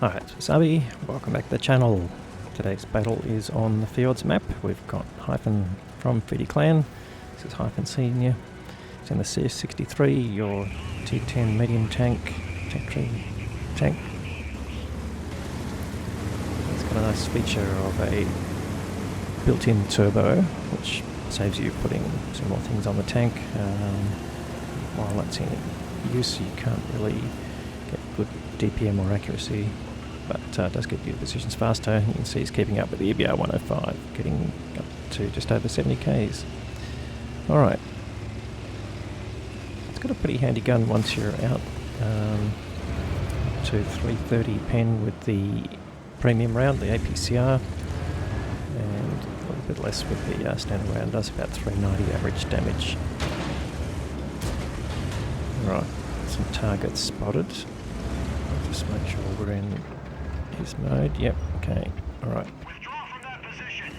Alright, Wasabi, welcome back to the channel. Today's battle is on the Fjords map. We've got Hyphen from Fidi Clan. This is Hyphen Senior. It's in the CS63, your T10 medium tank. Tank. It's got a nice feature of a built-in turbo, which saves you putting some more things on the tank. While that's in use, you can't really get good DPM or accuracy, but does get your decisions faster. You can see it's keeping up with the EBR 105, getting up to just over 70 Ks. Alright. It's got a pretty handy gun once you're out. To 330 pen with the premium round, the APCR, and a little bit less with the standard round. Does about 390 average damage. Right, some targets spotted. Just make sure we're in his mode. Yep, okay, alright. Withdraw from that position.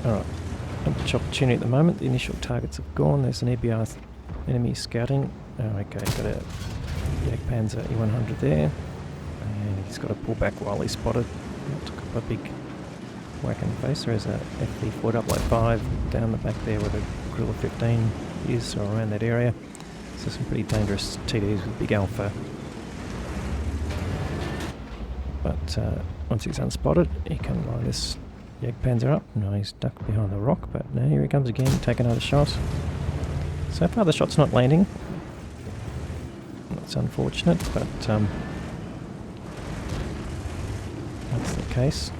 Alright, not much opportunity at the moment. The initial targets have gone. There's an EBR enemy scouting. Oh, okay, got a Jagdpanzer E100 there. And he's got to pull back while he's spotted. Took up a big whack in the face. There is a FV4005 down the back there where the Gorilla 15 is, or around that area. So some pretty dangerous TDs with big alpha. But once he's unspotted, he can line this Jagdpanzer up. No, he's ducked behind the rock, but now here he comes again, take another shot. So far the shot's not landing. That's unfortunate, but that's the case.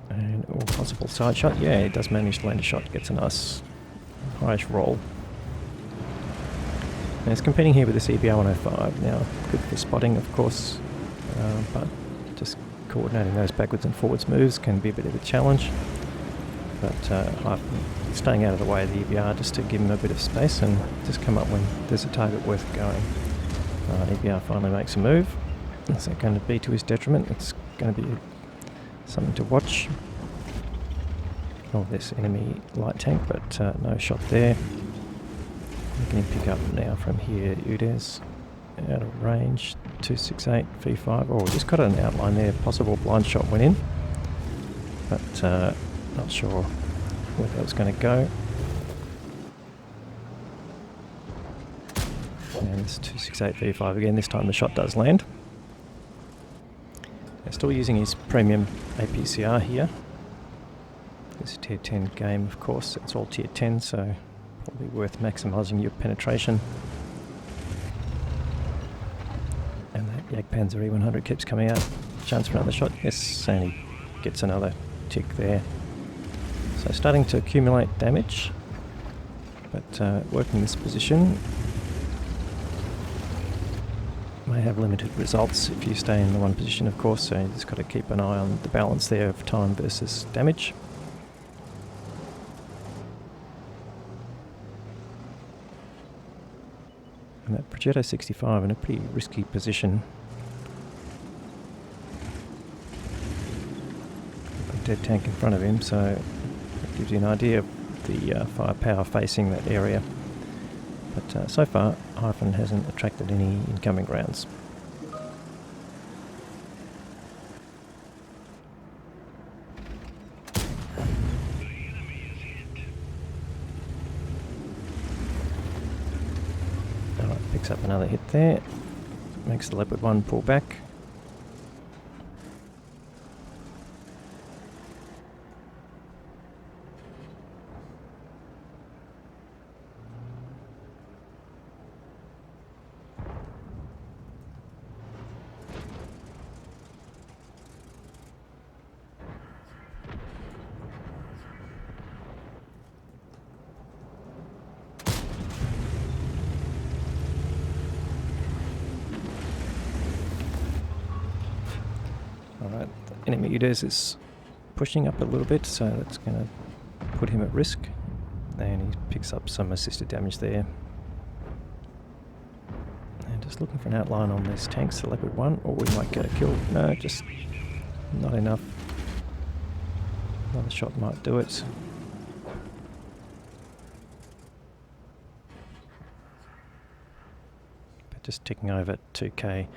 And possible side shot. Yeah, he does manage to land a shot, gets a nice highish roll. And it's competing here with this EBR 105. Now, good for spotting, of course, but just coordinating those backwards and forwards moves can be a bit of a challenge. But staying out of the way of the EBR just to give him a bit of space and just come up when there's a target worth going. EBR finally makes a move. Is that going to be to his detriment? It's going to be something to watch. Oh, this enemy light tank, but no shot there. Can he pick up now from here? Udes out of range, 268 V5. Oh, just got an outline there. Possible blind shot went in, but not sure where that was going to go. And it's 268 V5 again. This time the shot does land. They're still using his premium APCR here. This is tier 10 game, of course. It's all tier 10, so probably worth maximising your penetration. And that Jagdpanzer E100 keeps coming out. Chance for another shot. Yes, and he gets another tick there. So starting to accumulate damage, but working this position may have limited results if you stay in the one position, of course, so you just got to keep an eye on the balance there of time versus damage. And that Progetto 65 in a pretty risky position. A dead tank in front of him, so that gives you an idea of the firepower facing that area. But so far, Hyphen hasn't attracted any incoming rounds. Picks up another hit there, makes the Leopard 1 pull back. Alright, the enemy Udes is pushing up a little bit, so that's going to put him at risk. And he picks up some assisted damage there. And just looking for an outline on these tanks, the Leopard 1, or we might get a kill. No, just not enough. Another shot might do it. But just ticking over 2k.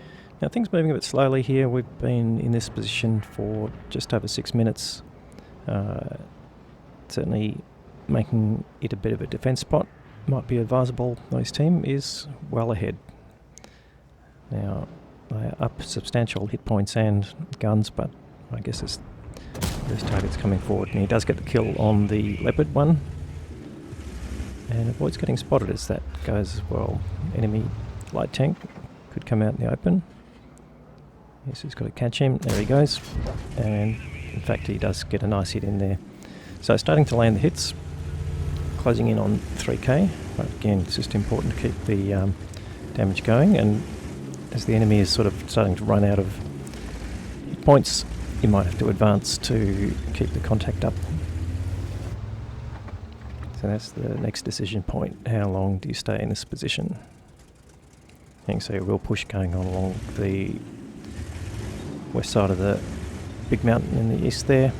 Now things moving a bit slowly here. We've been in this position for just over 6 minutes. Certainly making it a bit of a defence spot might be advisable. His team is well ahead. Now they are up substantial hit points and guns, but I guess there's targets coming forward, and he does get the kill on the Leopard 1 and avoids getting spotted as that goes as well. Enemy light tank could come out in the open. Yes, he's got to catch him. There he goes. And in fact, he does get a nice hit in there. So starting to land the hits, closing in on 3k. But again, it's just important to keep the damage going. And as the enemy is sort of starting to run out of hit points, you might have to advance to keep the contact up. So that's the next decision point. How long do you stay in this position? You can see a real push going on along the west side of the big mountain in the east there.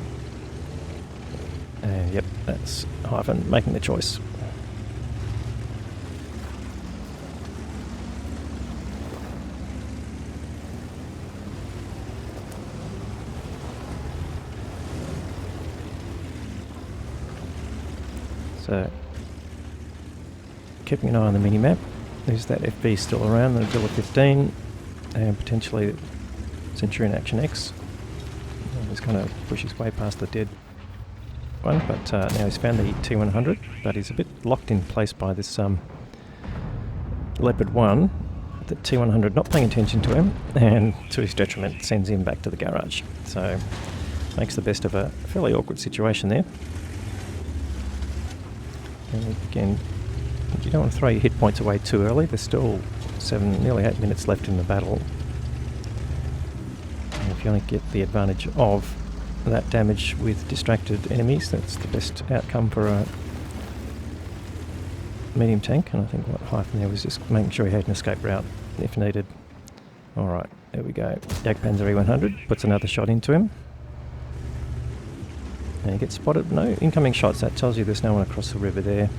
And yep, that's Hyphen making the choice. So, keeping an eye on the mini-map. There's that FB still around, the Villa 15, and potentially Centurion Action X. He's going to push his way past the dead one, but now he's found the T100, but he's a bit locked in place by this Leopard 1. The T100 not paying attention to him, and to his detriment sends him back to the garage. So makes the best of a fairly awkward situation there. And again, you don't want to throw your hit points away too early. There's still nearly 8 minutes left in the battle. And if you want to get the advantage of that damage with distracted enemies, that's the best outcome for a medium tank. And I think what Hyphen there was just making sure he had an escape route if needed. Alright, there we go. Jagdpanzer E100 puts another shot into him. And he gets spotted. No incoming shots. That tells you there's no one across the river there.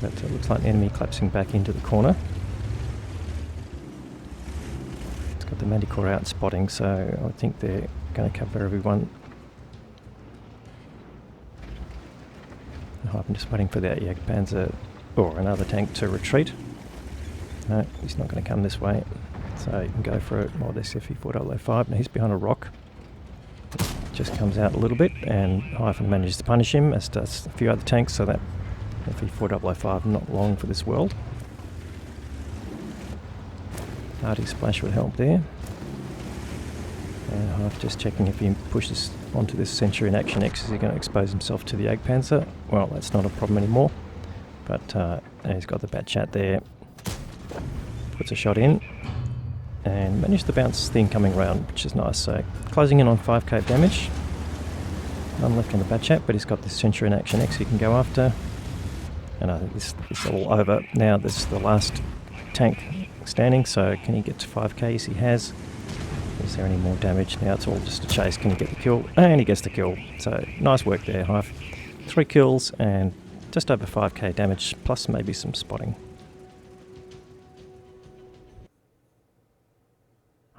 But it looks like the enemy collapsing back into the corner. It's got the Manticore out spotting, so I think they're going to cover everyone. I'm just waiting for that Jagdpanzer or another tank to retreat. No, he's not going to come this way. So you can go for it. Well, this FE4005. Now he's behind a rock. Just comes out a little bit, and Hyphen manages to punish him, as does a few other tanks, so that FE4005 not long for this world. Hardy splash would help there. And Hyphen just checking if he pushes onto this Centurion Action X, is he going to expose himself to the Jagdpanzer? Well, that's not a problem anymore. But he's got the bat chat there. Puts a shot in. And managed to bounce the incoming round, which is nice. So closing in on 5k damage. None left on the bat chat, but he's got this Centurion Action X he can go after. And I think this is all over. Now this is the last tank standing, so can he get to 5k? Yes, he has. Is there any more damage? Now it's all just a chase. Can he get the kill? And he gets the kill. So nice work there, Hive. 3 kills and just over 5k damage, plus maybe some spotting.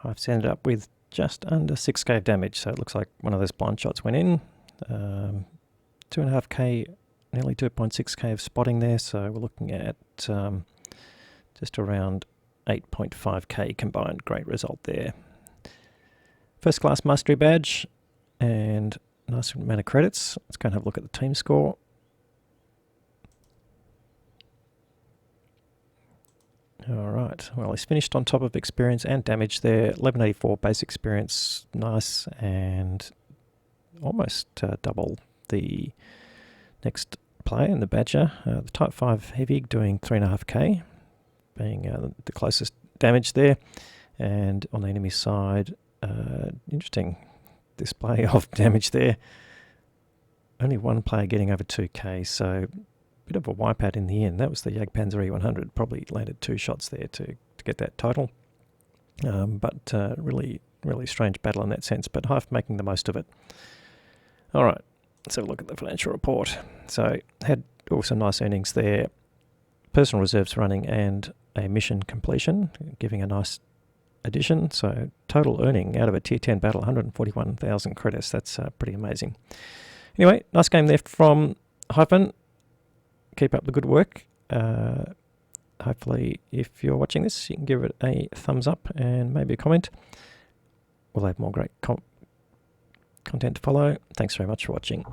I've ended up with just under 6k damage, so it looks like one of those blind shots went in. 2.5k, nearly 2.6k of spotting there, so we're looking at just around 8.5k combined. Great result there. First class mastery badge and nice amount of credits. Let's go and have a look at the team score. Alright, well he's finished on top of experience and damage there. 1184 base experience, nice, and almost double the next player in the Badger. The Type 5 Heavy doing 3.5k, being the closest damage there. And on the enemy side, interesting display of damage there. only one player getting over 2k, so bit of a wipeout in the end. That was the Jagdpanzer E100, probably landed 2 shots there to get that title. But really strange battle in that sense, but Hive making the most of it. All right, let's have a look at the financial report. So had also nice earnings there. Personal reserves running and a mission completion, giving a nice addition. So total earning out of a tier 10 battle, 141,000 credits. That's pretty amazing. Anyway, nice game there from Hyphen. Keep up the good work. Hopefully, if you're watching this, you can give it a thumbs up and maybe a comment. We'll have more great content to follow. Thanks very much for watching.